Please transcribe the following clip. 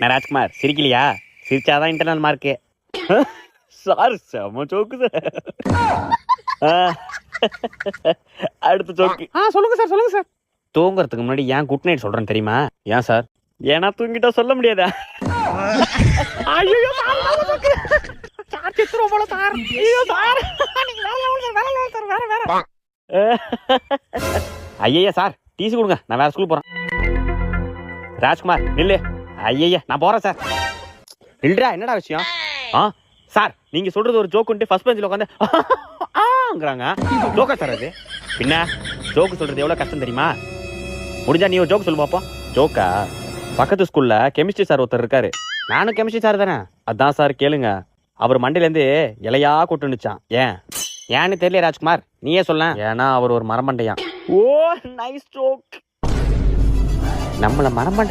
நான் ராஜ்குமார் சிரிக்கலையா? சிரிச்சாதான் இன்டர்னல் மார்க்கு. சார் செம ஜோக்கு சார். அடுத்த ஜோக்கு. சொல்லுங்க சார், சொல்லுங்க சார். தூங்குறதுக்கு முன்னாடி ஏன் குட் நைட் சொல்றேன் தெரியுமா? ஏன் சார்? ஏன்னா தூங்கிட்டா சொல்ல முடியாதா? ஐயோ சார் செத்துரும் போல சார். ஐயோ சார் நீங்க வேற லெவல் சார், வேற வேற. ஐயா சார் டீசி கொடுங்க, நான் வேற ஸ்கூல் போறேன். ராஜ்குமார் நில்லு. ஐயா நான் போறேன் சார். நில்றா, என்னடா விஷயம்? சார் நீங்க சொல்றது ஒரு ஜோக்குன்ட்டு ஃபர்ஸ்ட் பெஞ்சில் உட்காந்து ஆங்கிறாங்க. ஜோக்கா சார் அது? பின்ன ஜோக்கு சொல்றது எவ்வளவு கஷ்டம் தெரியுமா? முடிஞ்சா நீ ஒரு ஜோக்கு சொல்லு பாப்போம். ஜோக்கா? பக்கத்து ஸ்கூல்ல கெமிஸ்ட்ரி சார் ஒருத்தர் இருக்காரு. நானும் கெமிஸ்ட்ரி சார் தானே. அதான் சார் கேளுங்க. அவர் மண்டையிலேருந்து இலையா கொட்டுனுச்சான். ஏன்னு தெரியல ராஜ்குமார், நீயே சொல்ல. ஏன்னா அவர் ஒரு மரமண்டையான். ஓ நைஸ் ஜோக். நம்மள மரமண்டை